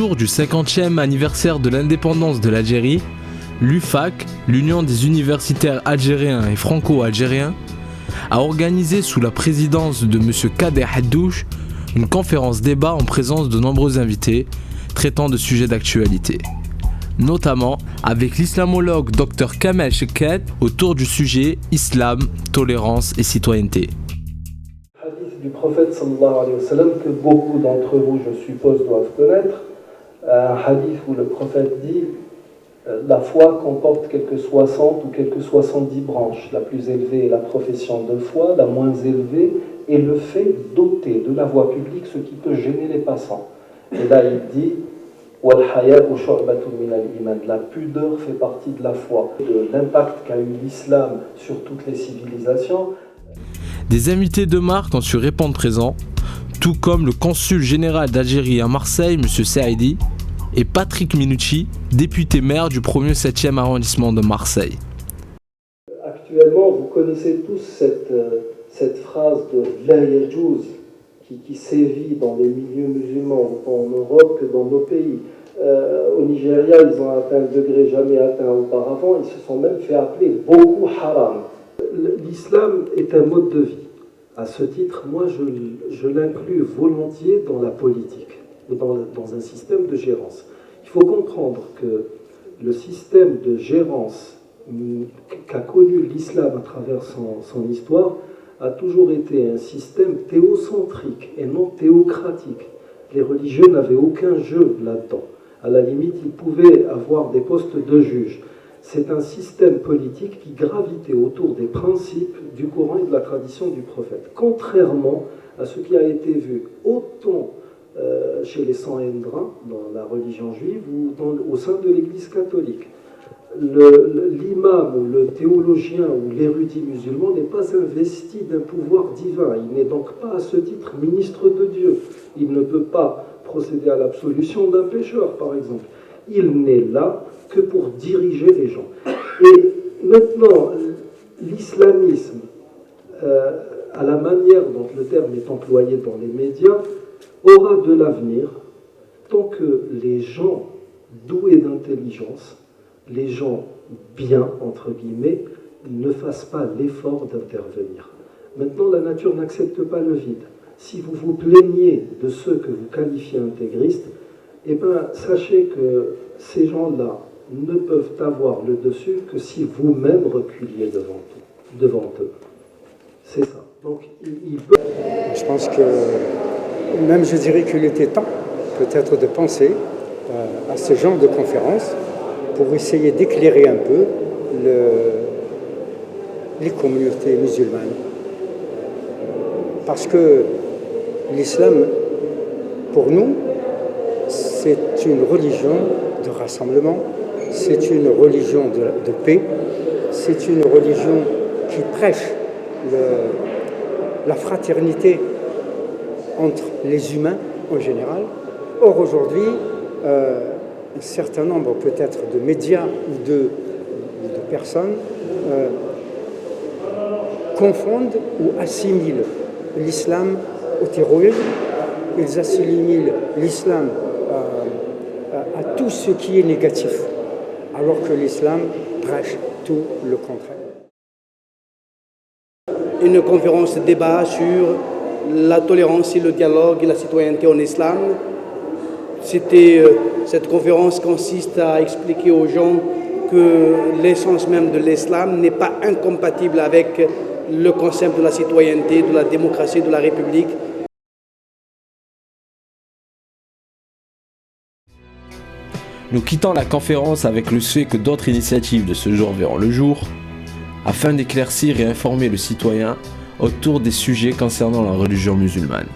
jour du 50e anniversaire de l'indépendance de l'Algérie, l'UFAC, l'Union des universitaires algériens et franco-algériens, a organisé sous la présidence de M. Kader Haddouche une conférence débat en présence de nombreux invités traitant de sujets d'actualité, notamment avec l'islamologue Dr Kamel Chekhet autour du sujet Islam, tolérance et citoyenneté. Hadith du prophète sallallahu alayhi wa sallam que beaucoup d'entre vous, je suppose, doivent connaître. Un hadith où le prophète dit la foi comporte quelques 60 ou quelques 70 branches. La plus élevée est la profession de foi, la moins élevée est le fait d'ôter de la voie publique ce qui peut gêner les passants. Et là il dit la pudeur fait partie de la foi, de l'impact qu'a eu l'islam sur toutes les civilisations. Des invités de marque ont su répondre présents, tout comme le consul général d'Algérie à Marseille, M. Saïdi, et Patrick Minucci, député maire du 1er 7e arrondissement de Marseille. Actuellement, vous connaissez tous cette phrase de La Yajouz qui sévit dans les milieux musulmans, autant en Europe que dans nos pays. Au Nigeria, ils ont atteint le degré jamais atteint auparavant, ils se sont même fait appeler Boko Haram. L'islam est un mode de vie. À ce titre, moi, je l'inclus volontiers dans la politique, dans un système de gérance. Il faut comprendre que le système de gérance qu'a connu l'islam à travers son histoire a toujours été un système théocentrique et non théocratique. Les religieux n'avaient aucun jeu là-dedans. À la limite, ils pouvaient avoir des postes de juges. C'est un système politique qui gravitait autour des principes du Coran et de la tradition du prophète. Contrairement à ce qui a été vu autant chez les Sanhédrins, dans la religion juive, ou au sein de l'Église catholique. L'imam ou le théologien ou l'érudit musulman n'est pas investi d'un pouvoir divin. Il n'est donc pas à ce titre ministre de Dieu. Il ne peut pas procéder à l'absolution d'un pécheur, par exemple. Il n'est là que pour diriger les gens. Et maintenant, l'islamisme, à la manière dont le terme est employé dans les médias, aura de l'avenir tant que les gens doués d'intelligence, les gens bien, entre guillemets, ne fassent pas l'effort d'intervenir. Maintenant, la nature n'accepte pas le vide. Si vous vous plaignez de ceux que vous qualifiez intégristes, eh bien, sachez que ces gens-là ne peuvent avoir le dessus que si vous-même reculiez devant eux. C'est ça. Donc, il peut... Je pense que, même je dirais qu'il était temps, peut-être, de penser à ce genre de conférence pour essayer d'éclairer un peu les communautés musulmanes. Parce que l'islam, pour nous, c'est une religion de rassemblement, c'est une religion de paix, c'est une religion qui prêche la fraternité entre les humains en général. Or aujourd'hui, un certain nombre peut-être de médias ou de personnes confondent ou assimilent l'islam au terrorisme. Ils assimilent l'islam à tout ce qui est négatif, alors que l'islam prêche tout le contraire. Une conférence de débat sur la tolérance et le dialogue et la citoyenneté en islam. Cette conférence consiste à expliquer aux gens que l'essence même de l'islam n'est pas incompatible avec le concept de la citoyenneté, de la démocratie, de la République. Nous quittons la conférence avec le souhait que d'autres initiatives de ce genre verront le jour, afin d'éclaircir et informer le citoyen autour des sujets concernant la religion musulmane.